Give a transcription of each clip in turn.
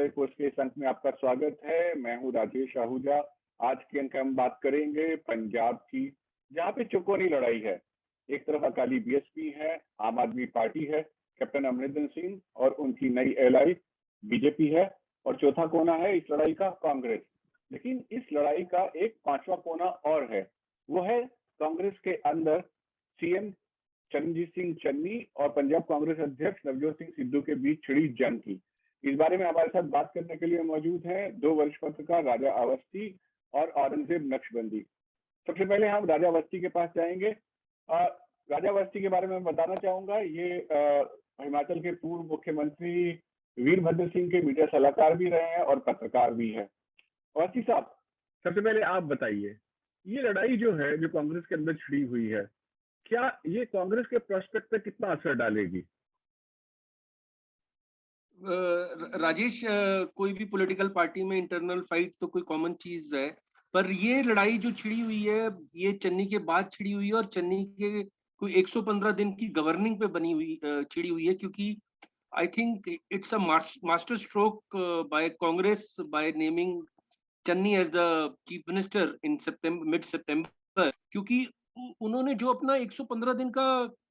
विषय कोर्स के इस अंक में आपका स्वागत है। मैं हूं राजेश आहूजा। आज के अंक में हम बात करेंगे पंजाब की, जहां पे चौकोनी लड़ाई है। एक तरफ अकाली बीएसपी है, आम आदमी पार्टी है, कैप्टन अमरिंदर सिंह और उनकी नई एलाई बीजेपी है, और चौथा कोना है इस लड़ाई का कांग्रेस। लेकिन इस लड़ाई का एक पांचवा कोना और है, वो है कांग्रेस के अंदर सीएम चरणजीत सिंह चन्नी और पंजाब कांग्रेस अध्यक्ष नवजोत सिंह सिद्धू के बीच छिड़ी जंग की। इस बारे में हमारे साथ बात करने के लिए मौजूद हैं दो वरिष्ठ पत्रकार राजा अवस्थी और औरंगजेब नक्शबंदी। सबसे पहले हम राजा अवस्थी के पास जाएंगे। राजा अवस्थी के बारे में बताना चाहूंगा, ये हिमाचल के पूर्व मुख्यमंत्री वीरभद्र सिंह के मीडिया सलाहकार भी रहे हैं और पत्रकार भी है। अवस्थी साहब, सबसे पहले आप बताइए, ये लड़ाई जो है, जो कांग्रेस के अंदर छिड़ी हुई है, क्या ये कांग्रेस के प्रोस्पेक्ट पे कितना असर डालेगी? राजेश, कोई भी पॉलिटिकल पार्टी में इंटरनल फाइट तो कोई कॉमन चीज है, पर ये लड़ाई जो छिड़ी हुई है ये चन्नी के बाद छिड़ी हुई है और चन्नी के कोई 115 दिन की गवर्निंग पे बनी हुई छिड़ी हुई है, क्योंकि I think it's a master stroke by Congress by naming Channi as the chief minister in mid September, क्योंकि उन्होंने जो अपना 115 दिन का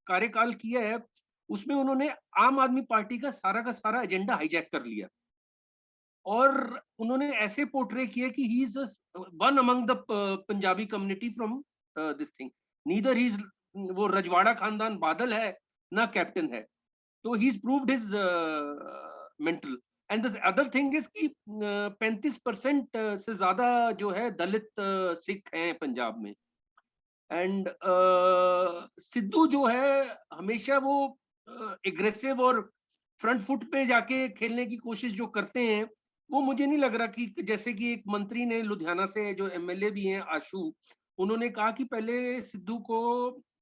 कार्यकाल किया है उसमें उन्होंने आम आदमी पार्टी का सारा एजेंडा हाईजैक कर लिया और उन्होंने ऐसे पोर्ट्रे किया कि he is one among the Punjabi community from this thing. Neither he is वो रजवाड़ा खानदान बादल है ना कैप्टन है, तो he is proved his mental. And the other thing is कि 35% से ज्यादा जो है दलित सिख हैं पंजाब में। एंड सिद्धू जो है हमेशा वो एग्रेसिव और फ्रंट फुट पे जाके खेलने की कोशिश जो करते हैं, वो मुझे नहीं लग रहा कि जैसे कि एक मंत्री ने लुधियाना से जो एमएलए भी हैं आशु, उन्होंने कहा कि पहले सिद्धू को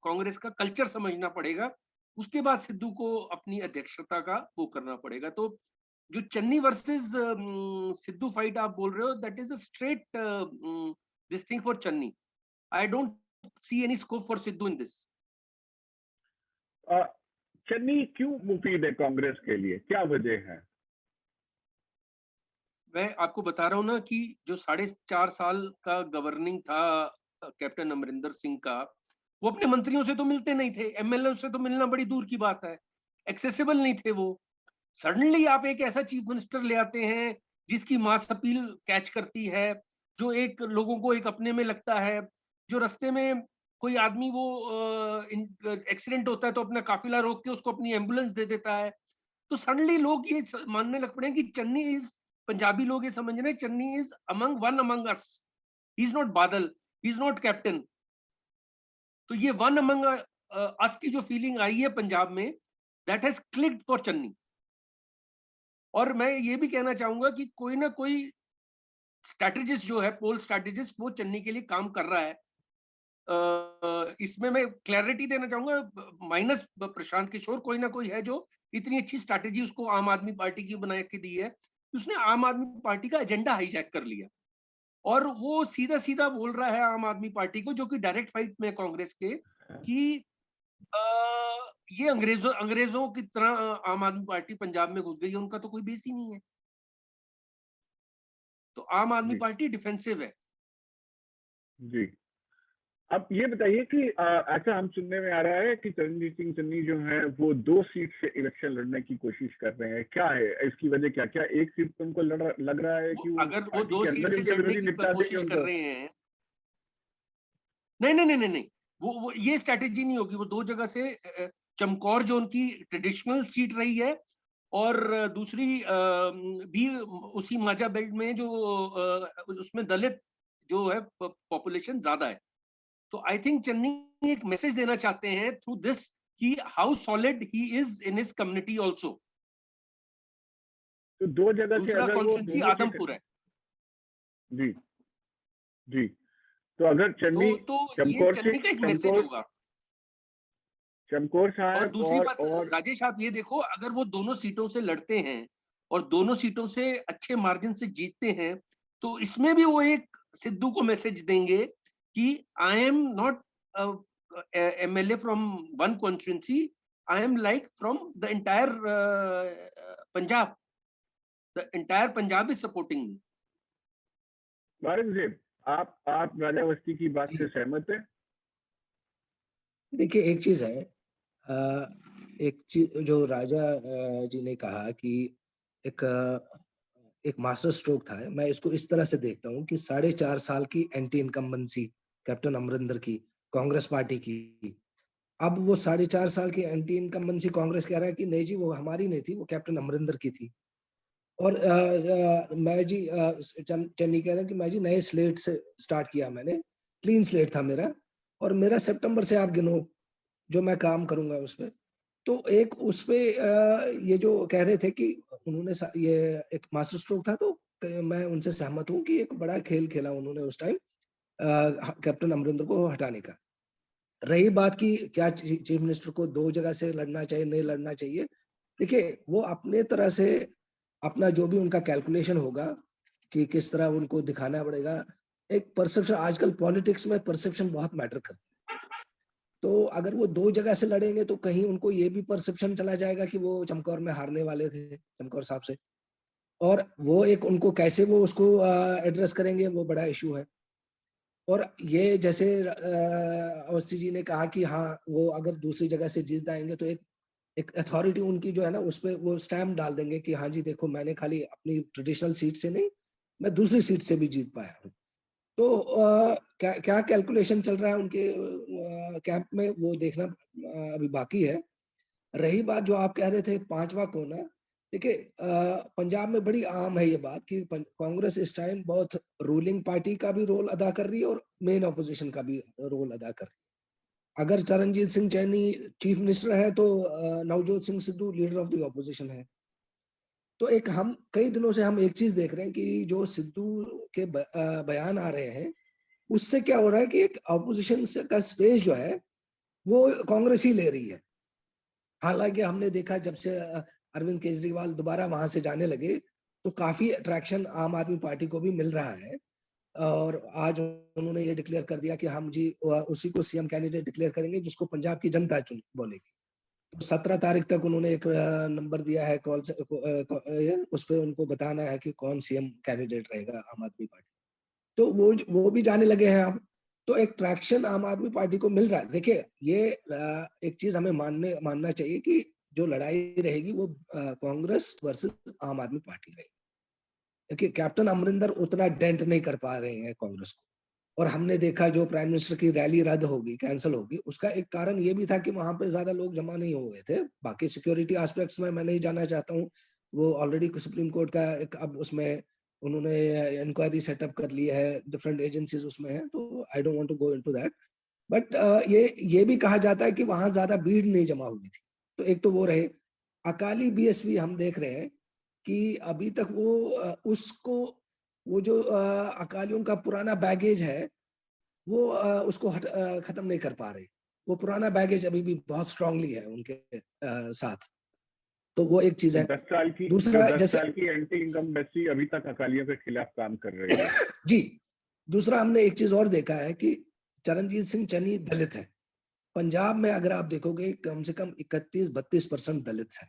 कांग्रेस का कल्चर समझना पड़ेगा, उसके बाद सिद्धू को अपनी अध्यक्षता का वो करना पड़ेगा। तो जो चन्नी वर्सेस सिद्धू फाइट आप बोल रहे हो, that is a straight this thing for Channi. I don't see any scope for Sidhu in this. Channi क्यों मुफीद है कांग्रेस के लिए, क्या वजह है? मैं आपको बता रहा हूं ना कि जो 4.5 साल का गवर्निंग था कैप्टन अमरिंदर सिंह का, वो अपने मंत्रियों से तो मिलते नहीं थे, एमएलए से तो मिलना बड़ी दूर की बात है, एक्सेसिबल नहीं थे वो। सडनली आप एक ऐसा चीफ मिनिस्टर ले आते हैं जिसकी मास अपील कैच करती है, जो एक लोगों को एक अपने में लगता है, जो रास्ते में कोई आदमी वो एक्सीडेंट होता है तो अपना काफिला रोक के उसको अपनी एम्बुलेंस दे देता है। तो सडनली लोग ये मानने लग पड़े कि चन्नी इज, पंजाबी लोग ये समझ रहे हैं Channi is among one among us, he is not बादल, ही इज नॉट कैप्टन। तो ये वन अमंग अस की जो फीलिंग आई है पंजाब में, that has clicked for Channi. और मैं ये भी कहना चाहूंगा कि कोई ना कोई स्ट्रैटेजिस्ट जो है, पोल स्ट्रैटेजिस्ट, वो चन्नी के लिए काम कर रहा है। इसमें मैं क्लैरिटी देना चाहूंगा, माइनस प्रशांत किशोर, कोई ना कोई है जो इतनी अच्छी स्ट्रैटेजी उसको आम आदमी पार्टी की बना के दी है, उसने आम आदमी पार्टी का एजेंडा हाईजैक कर लिया और वो सीधा सीधा बोल रहा है आम आदमी पार्टी को, जो कि डायरेक्ट फाइट में कांग्रेस के, कि ये अंग्रेजों की तरह आम आदमी पार्टी पंजाब में घुस गई है, उनका तो कोई बेस ही नहीं है। तो आम आदमी पार्टी डिफेंसिव है। जी, अब ये बताइए कि ऐसा हम सुनने में आ रहा है कि चरणजीत सिंह चन्नी जो है वो 2 सीट से इलेक्शन लड़ने की कोशिश कर रहे हैं। क्या है इसकी वजह? क्या क्या एक सीट पे उनको लग रहा है कि अगर वो 2 सीट से लड़ने की कोशिश कर रहे हैं, नहीं नहीं नहीं नहीं नहीं, वो ये स्ट्रैटेजी नहीं होगी। वो 2 जगह से, चमकौर जो उनकी ट्रेडिशनल सीट रही है और दूसरी भी उसी माजा बेल्ट में जो उसमें दलित जो है पॉपुलेशन ज्यादा है। तो आई थिंक चन्नी एक मैसेज देना चाहते हैं थ्रू दिस कि how solid he is in his community also. तो 2 जगह से दूसरा अगर वो कॉन्स्टिट्यूंसी आदमपुर है। जी जी, तो अगर चन्नी तो ये चन्नी का एक मैसेज होगा। चमकौर और साहब दूसरी बात और राजेश, आप ये देखो, अगर वो दोनों सीटों से लड़ते हैं और दोनों सीटों से अच्छे मार्जिन से जीतते हैं, तो इसमें भी वो एक सिद्धू को मैसेज देंगे कि I am not MLA from one constituency, I am like from the entire Punjab. The entire Punjab is supporting me. Waris, आप राजा अवस्थी की बात से सहमत है? देखिए, एक चीज है, एक चीज जो राजा जी ने कहा कि एक एक मास्टर स्ट्रोक था, मैं इसको इस तरह से देखता हूँ कि 4.5 साल की एंटी इनकम्बेंसी कैप्टन अमरिंदर की, कांग्रेस पार्टी की। अब वो 4.5 साल की एंटी इनकम्बेंसी कांग्रेस कह रहा है कि नहीं जी, वो हमारी नहीं थी, वो कैप्टन अमरिंदर की थी। और मैं जी चन्नी कह रहे हैं कि मैं जी नए स्लेट से स्टार्ट किया, मैंने क्लीन स्लेट था मेरा, और मेरा सितंबर से आप गिनो जो मैं काम करूंगा उस पर। तो एक उस पे ये जो कह रहे थे कि उन्होंने ये एक मास्टर स्ट्रोक था, तो मैं उनसे सहमत हूँ कि एक बड़ा खेल खेला उन्होंने उस टाइम कैप्टन अमरिंदर को हटाने का। रही बात की क्या चीफ मिनिस्टर को 2 जगह से लड़ना चाहिए, नहीं लड़ना चाहिए, देखिए वो अपने तरह से अपना जो भी उनका कैलकुलेशन होगा कि किस तरह उनको दिखाना पड़ेगा। एक परसेप्शन, आजकल पॉलिटिक्स में परसेप्शन बहुत मैटर करता है। तो अगर वो 2 जगह से लड़ेंगे तो कहीं उनको ये भी परसेप्शन चला जाएगा कि वो चमकौर में हारने वाले थे, चमकौर साहब से, और वो एक उनको कैसे वो उसको एड्रेस करेंगे, वो बड़ा इशू है। और ये जैसे अवस्थी जी ने कहा कि हाँ, वो अगर दूसरी जगह से जीत आएंगे तो एक अथॉरिटी उनकी जो है ना, उस पर वो स्टैम्प डाल देंगे कि हाँ जी देखो, मैंने खाली अपनी ट्रेडिशनल सीट से नहीं, मैं दूसरी सीट से भी जीत पाया हूँ। तो क्या क्या कैलकुलेशन चल रहा है उनके कैंप में, वो देखना अभी बाकी है। रही बात जो आप कह रहे थे 5वां कोना, देखिए पंजाब में बड़ी आम है ये बात कि कांग्रेस इस टाइम बहुत रूलिंग पार्टी का भी रोल अदा कर रही है और मेन ऑपोजिशन का भी रोल अदा कर रही है। अगर चरणजीत सिंह चन्नी चीफ मिनिस्टर है तो Navjot Singh Sidhu leader of the opposition है। तो एक हम कई दिनों से हम एक चीज देख रहे हैं कि जो सिद्धू के बयान आ रहे हैं, उससे क्या हो रहा है कि एक ऑपोजिशन का स्पेस जो है वो कांग्रेस ही ले रही है। हालांकि हमने देखा जब से अरविंद केजरीवाल दोबारा वहां से जाने लगे तो काफी अट्रैक्शन आम आदमी पार्टी को भी मिल रहा है, और आज उन्होंने ये डिक्लेयर कर दिया कि हम जी उसी को सीएम कैंडिडेट डिक्लेयर करेंगे जिसको पंजाब की जनता चुन बोलेगी। तो 17 तारीख तक उन्होंने एक नंबर दिया है कॉल से, उस पर उनको बताना है कि कौन सीएम कैंडिडेट रहेगा आम आदमी पार्टी। तो वो भी जाने लगे हैं अब। तो एक ट्रैक्शन आम आदमी पार्टी को मिल रहा है। देखिए, ये एक चीज हमें मानना चाहिए कि जो लड़ाई रहेगी वो कांग्रेस वर्सेस आम आदमी पार्टी रहेगी। देखिए, कैप्टन अमरिंदर उतना डेंट नहीं कर पा रहे हैं कांग्रेस को, और हमने देखा जो प्राइम मिनिस्टर की रैली रद्द होगी, कैंसिल होगी, उसका एक कारण ये भी था कि वहां पे ज्यादा लोग जमा नहीं हुए थे। बाकी सिक्योरिटी एस्पेक्ट्स में मैं नहीं जाना चाहता हूँ, वो ऑलरेडी सुप्रीम कोर्ट का एक अब उसमें उन्होंने इंक्वायरी सेटअप कर ली है, डिफरेंट एजेंसीज उसमें है, तो I don't want to go into that. But ये भी कहा जाता है कि वहां ज्यादा भीड़ नहीं जमा हुई थी। तो एक तो वो रहे। अकाली बीएसपी हम देख रहे हैं कि अभी तक वो उसको, वो जो अकालियों का पुराना बैगेज है वो उसको खत्म नहीं कर पा रहे। वो पुराना बैगेज अभी भी बहुत स्ट्रांगली है उनके साथ। तो वो एक चीज तो है। 10 साल की दूसरा, 10 जैसे साल की एंटी इनकम्बेंसी अभी तक अकालियों के खिलाफ काम कर रही है। जी, दूसरा हमने एक चीज और देखा है कि चरणजीत सिंह चन्नी दलित है। पंजाब में अगर आप देखोगे कम से कम 31-32% दलित है।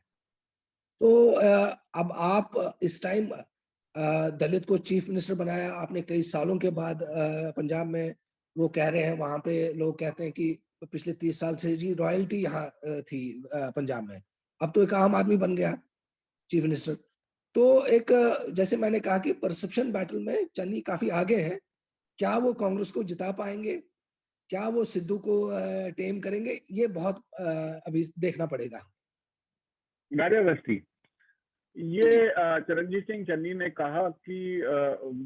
तो अब आप इस टाइम दलित को चीफ मिनिस्टर बनाया आपने कई सालों के बाद, पंजाब में वो कह रहे हैं, वहां पे लोग कहते हैं कि पिछले 30 साल से जी रॉयल्टी यहाँ थी पंजाब में, अब तो एक आम आदमी बन गया चीफ मिनिस्टर। तो एक जैसे मैंने कहा कि परसेप्शन बैटल में चन्नी काफी आगे हैं। क्या वो कांग्रेस को जिता पाएंगे, क्या वो सिद्धू को टेम करेंगे, ये बहुत अभी देखना पड़ेगा। राजा अवस्थी, ये चरणजीत सिंह चन्नी ने कहा कि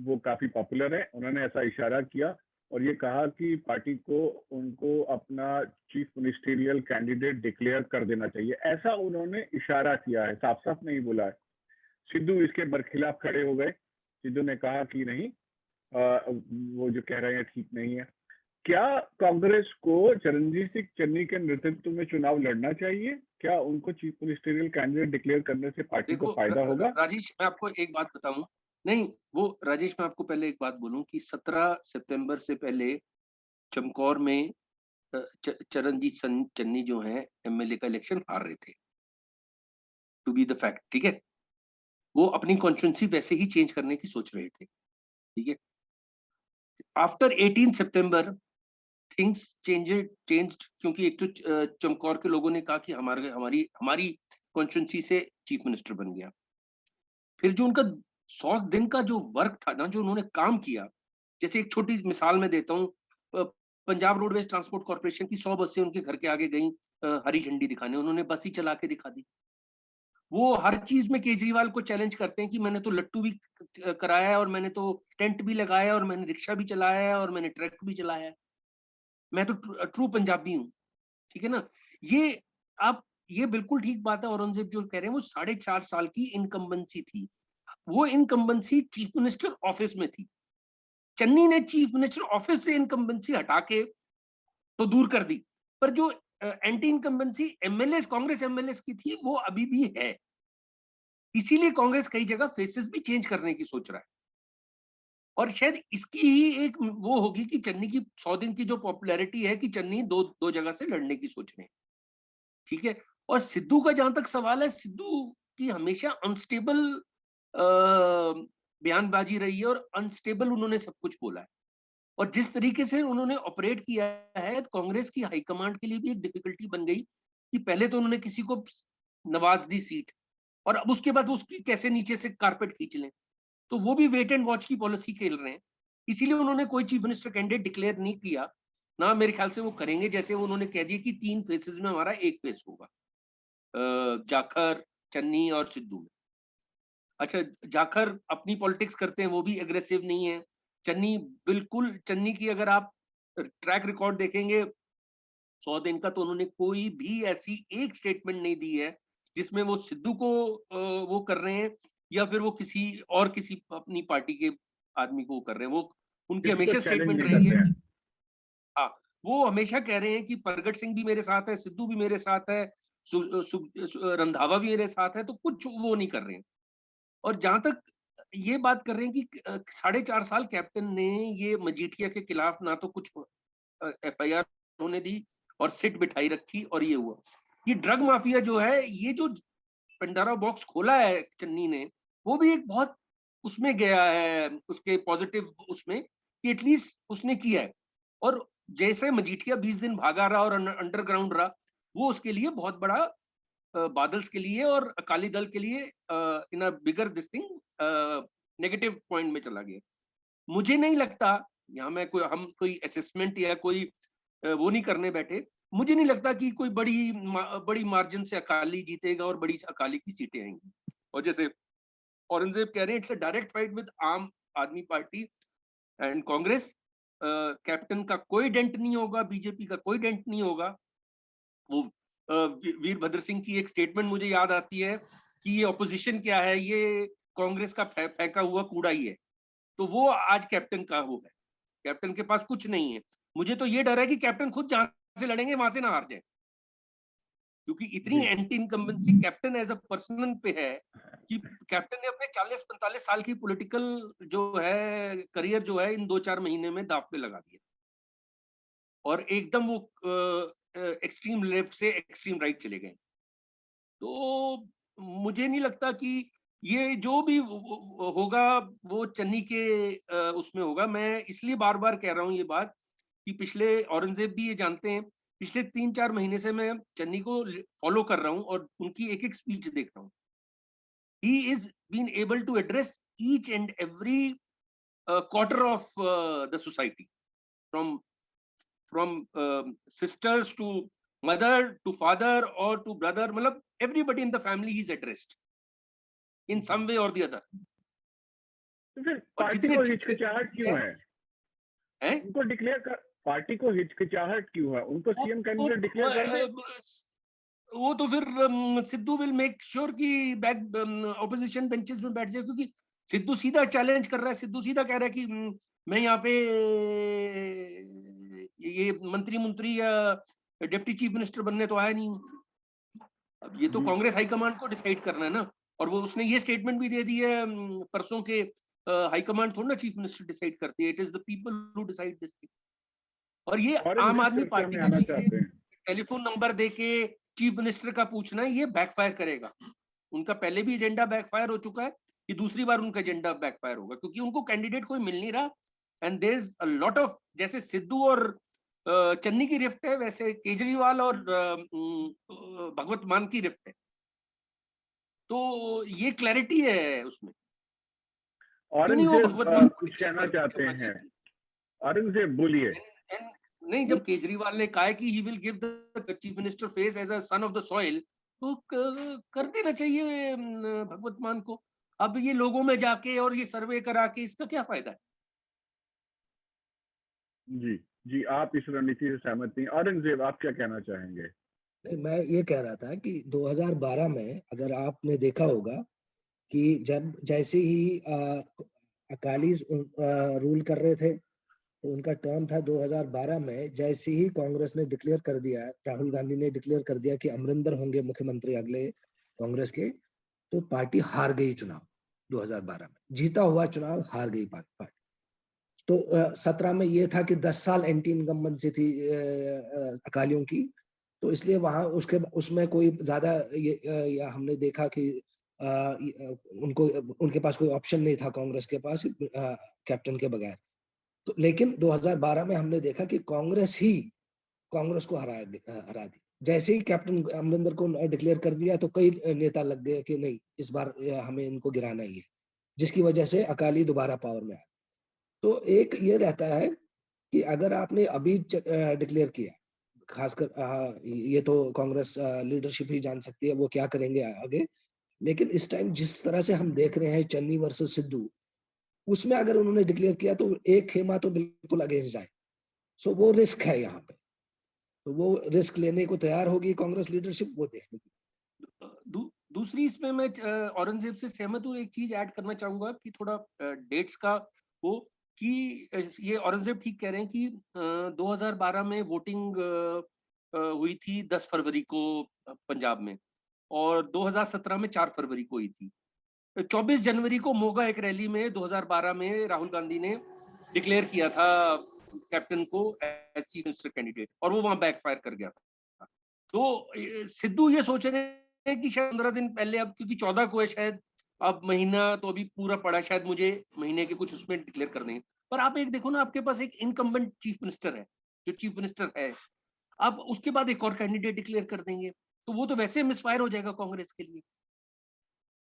वो काफी पॉपुलर है, उन्होंने ऐसा इशारा किया और ये कहा कि पार्टी को उनको अपना चीफ मिनिस्टेरियल कैंडिडेट डिक्लेयर कर देना चाहिए, ऐसा उन्होंने इशारा किया है, साफ साफ नहीं बोला है। सिद्धू इसके बरखिलाफ खड़े हो गए। सिद्धू ने कहा कि नहीं, वो जो कह रहे हैं ठीक नहीं है। क्या कांग्रेस को चरणजीत सिंह चन्नी के नेतृत्व में चुनाव लड़ना चाहिए? क्या उनको चीफ मिनिस्टेरियल कैंडिडेट डिक्लेयर करने से पार्टी को फायदा होगा? राजेश, मैं आपको एक बात बताऊं, नहीं वो राजेश, मैं आपको पहले एक बात बोलूं कि 17 सितंबर से पहले चमकौर में चरणजीत चन्नी जो हैं एमएलए का इलेक्शन हार रहे थे, टू बी द फैक्ट, ठीक है। वो अपनी कॉन्स्टिट्यूंसी वैसे ही चेंज करने की सोच रहे थे, ठीक है। आफ्टर 18 सितंबर थिंग्स चेंज्ड, क्योंकि एक तो चमकौर के लोगों ने कहा कि हमारी हमारी कॉन्स्टिट्यूंसी से चीफ मिनिस्टर बन गया। फिर जो उनका 100 दिन का जो वर्क था ना, जो उन्होंने काम किया, जैसे एक छोटी मिसाल मैं देता हूँ, पंजाब रोडवेज ट्रांसपोर्ट कॉर्पोरेशन की 100 बसें उनके घर के आगे गई हरी झंडी दिखाने, उन्होंने बस ही चला के दिखा दी। वो हर चीज में केजरीवाल को चैलेंज करते हैं कि मैंने तो लट्टू भी कराया है, और मैंने तो टेंट भी लगाया है, और मैंने रिक्शा भी चलाया है, और मैंने ट्रक भी चलाया है, मैं तो ट्रू पंजाबी हूँ, ठीक है ना। ये आप, ये बिल्कुल ठीक बात है, औरंगजेब जो कह रहे हैं, वो 4.5 साल की इनकम्बेंसी थी। वो इनकम्बेंसी चीफ मिनिस्टर ऑफिस में थी। चन्नी ने चीफ मिनिस्टर ऑफिस से इनकम्बेंसी हटा के तो दूर कर दी, पर जो anti incumbency MLA, Congress MLA की थी, वो अभी भी है। इसीलिए कांग्रेस कई जगह फेसेस भी चेंज करने की सोच रहा है, और शायद इसकी ही एक वो होगी कि चन्नी की 100 दिन की जो पॉपुलैरिटी है, कि चन्नी दो जगह से लड़ने की सोच रहे हैं, ठीक है। और सिद्धू का जहां तक सवाल है, सिद्धू की हमेशा अनस्टेबल बयानबाजी रही है, और अनस्टेबल उन्होंने सब कुछ बोला है, और जिस तरीके से उन्होंने ऑपरेट किया है, कांग्रेस की हाईकमांड के लिए भी एक डिफिकल्टी बन गई कि पहले तो उन्होंने किसी को नवाज दी सीट, और अब उसके बाद उसकी कैसे नीचे से कारपेट खींच लें, तो वो भी वेट एंड वॉच की पॉलिसी खेल रहे हैं। इसीलिए उन्होंने कोई चीफ मिनिस्टर कैंडिडेट डिक्लेयर नहीं किया ना, मेरे ख्याल से वो करेंगे। जैसे उन्होंने कह दिया कि 3 फेसेस में हमारा एक फेस होगा, जाखर, चन्नी और सिद्धू में। अच्छा, जाखर अपनी पॉलिटिक्स करते हैं, वो भी एग्रेसिव नहीं है। चन्नी बिल्कुल, चन्नी की अगर आप ट्रैक रिकॉर्ड देखेंगे 100 दिन का, तो उन्होंने कोई भी ऐसी एक स्टेटमेंट नहीं दी है जिसमें वो सिद्धू को वो कर रहे हैं, या फिर वो किसी अपनी पार्टी के आदमी को कर रहे हैं। वो उनकी किसी को हमेशा चैलेंज स्टेटमेंट नहीं रही करते है, हैं। हाँ, वो हमेशा कह रहे हैं कि प्रगट सिंह भी मेरे साथ है, सिद्धू भी मेरे साथ है, रंधावा भी मेरे साथ है, तो कुछ वो नहीं कर रहे हैं। और जहां तक ये बात कर रहे हैं कि 4.5 साल कैप्टन ने ये मजीठिया के खिलाफ ना तो कुछ एफआईआर होने दी, और सिट बिठाई रखी, और ये हुआ। ये ड्रग माफिया जो है, ये जो पंडारा बॉक्स खोला है चन्नी ने, वो भी एक बहुत उसमें गया है, उसके पॉजिटिव उसमें, कि एटलीस्ट उसने किया है। और जैसे मजीठिया 20 दिन भागा रहा और अंडरग्राउंड रहा, वो उसके लिए बहुत बड़ा बादल्स के लिए और अकाली दल के लिए इन अ बिगर दिस थिंग नेगेटिव पॉइंट में चला गया। मुझे नहीं लगता, यहाँ मैं हम कोई असेसमेंट या कोई वो नहीं करने बैठे, मुझे नहीं लगता कि कोई बड़ी मार्जिन से अकाली जीतेगा और बड़ी अकाली की सीटें आएंगी। और जैसे औरंगजेब कह रहे हैं, it's a direct fight with आम आदमी पार्टी एंड कांग्रेस। कैप्टन का कोई डेंट नहीं होगा, बीजेपी का कोई डेंट नहीं होगा। वो वीरभद्र सिंह की एक स्टेटमेंट मुझे याद आती है कि ये ऑपोजिशन क्या है, ये कांग्रेस का फेंका हुआ कूड़ा ही है। तो वो आज कैप्टन का वो है, कैप्टन के पास कुछ नहीं है। मुझे तो ये डर है कि कैप्टन खुद जहां से लड़ेंगे वहां से ना हार जाए, क्योंकि इतनी जी anti incumbency captain as a person पे है कि कैप्टन ने अपने 40-45 साल की पॉलिटिकल जो है करियर जो है, इन 2-4 महीने में दांव पे लगा दिया, और एकदम वो एक्सट्रीम लेफ्ट से एक्सट्रीम राइट चले गए। तो मुझे नहीं लगता कि ये जो भी होगा वो चन्नी के उसमें होगा। मैं इसलिए बार बार कह रहा हूँ ये बात कि पिछले औरंगजेब भी ये जानते हैं, पिछले 3-4 महीने से मैं चन्नी को फॉलो कर रहा हूँ और उनकी एक एक स्पीच देख रहा हूँ। He is been able to address each and every quarter of the society, from sisters to mother to father or to brother, मतलब everybody in the family he's addressed in some way or the other। तो फिर और party जितने को अच्छे हिचकिचाहट क्यों है? हैं उनको डिक्लेयर कर, पार्टी को हिचकिचाहट क्यों है? उनको सीएम कैंडिडेट डिक्लेयर कर दे। वो तो फिर सिद्धू विल मेक श्योर कि बैक ऑपोजिशन बेंचेस में बैठ जाए, क्योंकि सिद्धू सीधा चैलेंज कर रहा है। सिद्धू सीधा कह रहा है कि मैं यहाँ पे ये मंत्री या डिप्टी चीफ मिनिस्टर बनने तो आया नहीं हूँ। अब ये तो कांग्रेस हाईकमांड को डिसाइड करना है ना, और वो उसने ये स्टेटमेंट भी दे दी है परसों के, हाईकमांड थोड़ा ना चीफ मिनिस्टर डिसाइड करती है, it is the people who decide this thing. और ये फॉरेन आम आदमी चर्चा पार्टी में का आना जो ये चाहते हैं। टेलीफोन नंबर देके चीफ मिनिस्टर का पूछना है, ये बैकफायर करेगा। उनका पहले भी एजेंडा बैकफायर हो चुका है कि दूसरी बार उनका एजेंडा बैकफायर होगा, क्योंकि उनको कैंडिडेट कोई मिल नहीं रहा। And there is a lot of, जैसे सिद्धू और चन्नी की रिफ्ट है, वैसे केजरीवाल और भगवत मान की रिफ्ट है। तो ये क्लैरिटी है उसमें, क्यों नहीं वो औरंगजेब भगवत मान को कुछ डिक्लेयर कहना चाहते करना हैं। चाहिए। औरंगजेब बोलिए। नहीं, जब केजरीवाल ने कहा है कि he will give the chief minister face as a son of the soil, तो कर देना चाहिए भगवत मान को। अब ये लोगों में जाके और ये सर्वे करा के इसका क्या फायदा है? जी जी, आप इस रणनीति से सहमत नहीं। औरंगजेब, आप क्या कहना चाहेंगे? नहीं, मैं ये कह रहा था कि 2012 में अगर आपने देखा होगा कि जब जैसे ही अकाली रूल कर रहे थे, तो उनका टर्म था 2012 में, जैसे ही कांग्रेस ने डिक्लेयर कर दिया, राहुल गांधी ने डिक्लेयर कर दिया कि अमरिंदर होंगे मुख्यमंत्री अगले कांग्रेस के, तो पार्टी हार गई चुनाव। 2012 में जीता हुआ चुनाव हार गई पार्टी। तो 17 में ये था कि 10 साल एंटी इनकम्बेंसी थी अकालियों की, तो इसलिए वहां उसके उसमें कोई ज्यादा ये हमने देखा कि उनको उनके पास कोई ऑप्शन नहीं था कांग्रेस के पास कैप्टन के बगैर। तो लेकिन 2012 में हमने देखा कि कांग्रेस को हरा दी। जैसे ही कैप्टन अमरिंदर को डिक्लेयर कर दिया, तो कई नेता लग गए कि नहीं, इस बार हमें इनको गिराना ही है, जिसकी वजह से अकाली दोबारा पावर में आया। तो एक ये रहता है कि अगर आपने अभी डिक्लेयर किया, खासकर ये तो कांग्रेस लीडरशिप ही जान सकती है वो क्या करेंगे आगे, लेकिन इस टाइम जिस तरह से हम देख रहे हैं चन्नी वर्सेस सिद्धू, उसमें अगर उन्होंने डिक्लेयर किया तो एक खेमा तो बिल्कुल अगेंस्ट जाए। सो वो रिस्क है यहाँ पे, तो वो रिस्क लेने को तैयार होगी कांग्रेस लीडरशिप, वो देखने की। दूसरी इसमें मैं औरंगजेब से सहमत हूँ। एक चीज ऐड करना चाहूंगा कि थोड़ा डेट्स का वो, कि ये औरंगजेब ठीक कह रहे हैं कि 2012 में वोटिंग हुई थी 10 फरवरी को पंजाब में, और 2017 में 4 फरवरी को हुई थी। 24 जनवरी को मोगा एक रैली में 2012 में राहुल गांधी ने डिक्लेयर किया था कैप्टन को एज चीफ मिनिस्टर कैंडिडेट, और वो वहां बैकफायर कर गया था। तो सिद्धू ये सोच रहे हैं कि शायद 15 दिन पहले, अब क्योंकि 14 को है शायद, अब महीना तो अभी पूरा पड़ा, शायद मुझे महीने के कुछ उसमें डिक्लेयर करने हैं। पर आप एक देखो ना, आपके पास एक इनकम्बेंट चीफ मिनिस्टर है, जो चीफ मिनिस्टर है, अब उसके बाद एक और कैंडिडेट डिक्लेयर कर देंगे, तो वो तो वैसे मिसफायर हो जाएगा कांग्रेस के लिए।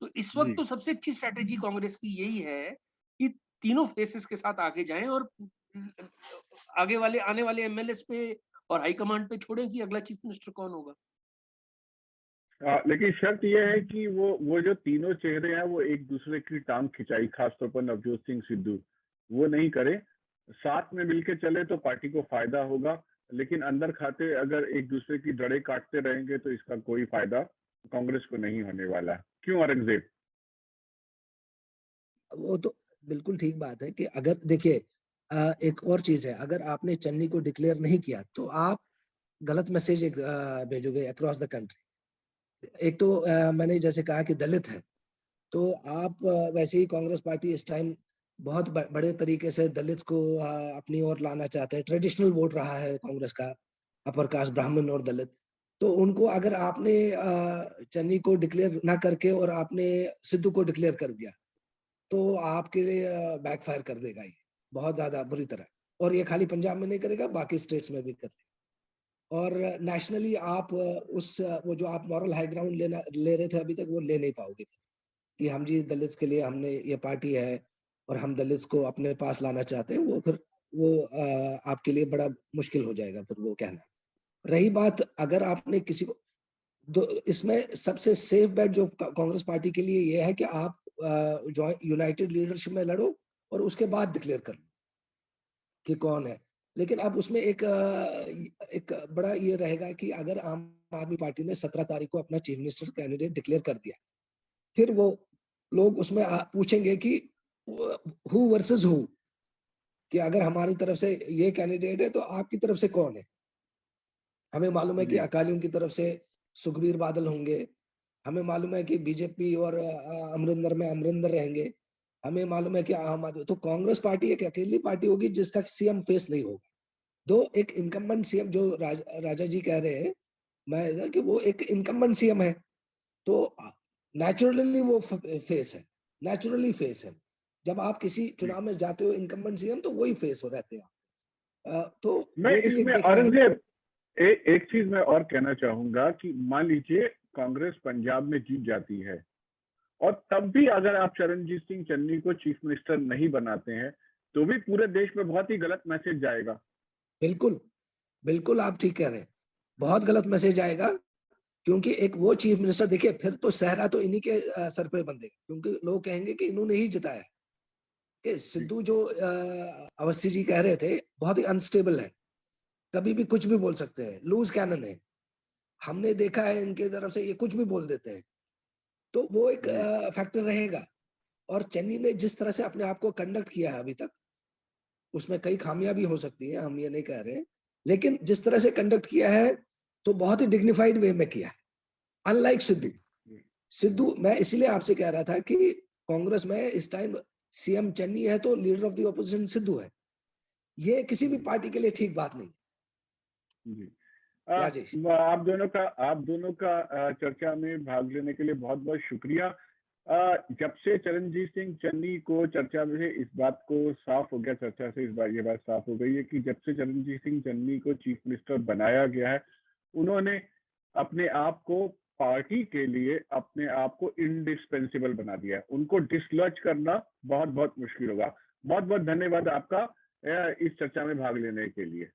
तो इस वक्त जी तो सबसे अच्छी स्ट्रैटेजी कांग्रेस की यही है कि तीनों फेसेस के साथ आगे जाएं, और आगे वाले आने वाले एमएलएस पे और हाईकमांड पे छोड़ें कि अगला चीफ मिनिस्टर कौन होगा। लेकिन शर्त यह है कि वो जो तीनों चेहरे हैं वो एक दूसरे की टांग खिंचाई, खासतौर पर नवजोत सिंह सिद्धू, वो नहीं करे। साथ में मिलकर चले तो पार्टी को फायदा होगा, लेकिन अंदर खाते अगर एक दूसरे की जड़ें काटते रहेंगे तो इसका कोई फायदा कांग्रेस को नहीं होने वाला। क्यों औरंगजेब? वो तो बिल्कुल ठीक बात है कि अगर देखिए, एक और चीज है, अगर आपने चन्नी को डिक्लेयर नहीं किया तो आप गलत मैसेज भेजोगे अक्रॉस द कंट्री। एक तो मैंने जैसे कहा कि दलित है, तो आप वैसे ही कांग्रेस पार्टी इस टाइम बहुत बड़े तरीके से दलित को अपनी ओर लाना चाहते हैं। ट्रेडिशनल वोट रहा है कांग्रेस का अपर कास्ट, ब्राह्मण और दलित। तो उनको अगर आपने चन्नी को डिक्लेयर ना करके और आपने सिद्धू को डिक्लेयर कर दिया, तो आपके लिए बैकफायर कर देगा ये बहुत ज्यादा बुरी तरह। और ये खाली पंजाब में नहीं करेगा, बाकी स्टेट्स में भी करेगा। और नेशनली आप वो जो आप मॉरल हाई ग्राउंड ले रहे थे अभी तक, वो ले नहीं पाओगे कि हम जी दलित्स के लिए हमने ये पार्टी है और हम दलित्स को अपने पास लाना चाहते हैं। वो फिर वो आपके लिए बड़ा मुश्किल हो जाएगा फिर वो कहना। रही बात, अगर आपने किसी को, इसमें सबसे सेफ बेट जो कांग्रेस पार्टी के लिए ये है कि आप यूनाइटेड लीडरशिप में लड़ो और उसके बाद डिक्लेयर कर लो कि कौन है। लेकिन अब उसमें एक बड़ा ये रहेगा कि अगर आम आदमी पार्टी ने 17 तारीख को अपना चीफ मिनिस्टर कैंडिडेट डिक्लेयर कर दिया, फिर वो लोग उसमें पूछेंगे कि हु वर्सेस हु, कि अगर हमारी तरफ से ये कैंडिडेट है तो आपकी तरफ से कौन है। हमें मालूम है कि जी अकालियों की तरफ से सुखबीर बादल होंगे, हमें मालूम है कि बीजेपी और अमरिंदर में अमरिंदर रहेंगे, हमें मालूम है कि आम आदमी, तो कांग्रेस पार्टी एक अकेली पार्टी होगी जिसका सीएम फेस नहीं होगा। दो एक इनकम्बेंट सीएम जो राजा जी कह रहे हैं, मैं कि वो एक इनकम्बेंट सीएम है, तो नेचुरली वो फेस है, नेचुरली फेस है। जब आप किसी चुनाव में जाते हो इनकम्बेंट सीएम, तो वही फेस हो रहते हैं। तो मैं वो भी इसमें एक देखना है। औरंगजेब एक चीज मैं और कहना चाहूंगा कि मान लीजिए कांग्रेस पंजाब में जीत जाती है और तब भी अगर आप चरणजीत सिंह चन्नी को चीफ मिनिस्टर नहीं बनाते हैं तो भी पूरे देश में बहुत ही गलत मैसेज जाएगा। बिल्कुल, बिल्कुल आप ठीक कह रहे हैं, बहुत गलत मैसेज आएगा। क्योंकि एक वो चीफ मिनिस्टर, देखिए फिर तो सहरा तो इन्हीं के सर पे बंधेगा, क्योंकि लोग कहेंगे कि इन्होंने ही जिताया। कि सिद्धू जो अवस्थी जी कह रहे थे, बहुत ही अनस्टेबल है, कभी भी कुछ भी बोल सकते हैं, लूज कैनन है। हमने देखा है इनके तरफ से, ये कुछ भी बोल देते हैं, तो वो एक फैक्टर रहेगा। और चन्नी ने जिस तरह से अपने आप को कंडक्ट किया है अभी तक, उसमें कई खामियां भी हो सकती है, हम ये नहीं कह रहे हैं, लेकिन जिस तरह से कंडक्ट किया है तो बहुत ही डिग्निफाइड वे में किया है, अनलाइक सिद्धू। सिद्धू, मैं इसलिए आपसे कह रहा था कि कांग्रेस में इस टाइम सीएम चन्नी है तो leader of the opposition Sidhu है, ये किसी भी पार्टी के लिए ठीक बात नहीं। जी। राजेश, आप दोनों का चर्चा में भाग लेने के लिए बहुत बहुत शुक्रिया। जब से चरणजीत सिंह चन्नी को चर्चा में इस बात को साफ हो गया, चर्चा से इस बार ये बात साफ हो गई है कि जब से चरणजीत सिंह चन्नी को चीफ मिनिस्टर बनाया गया है, उन्होंने अपने आप को पार्टी के लिए अपने आप को इंडिस्पेंसिबल बना दिया है। उनको डिसलॉज करना बहुत बहुत मुश्किल होगा। बहुत बहुत धन्यवाद आपका इस चर्चा में भाग लेने के लिए।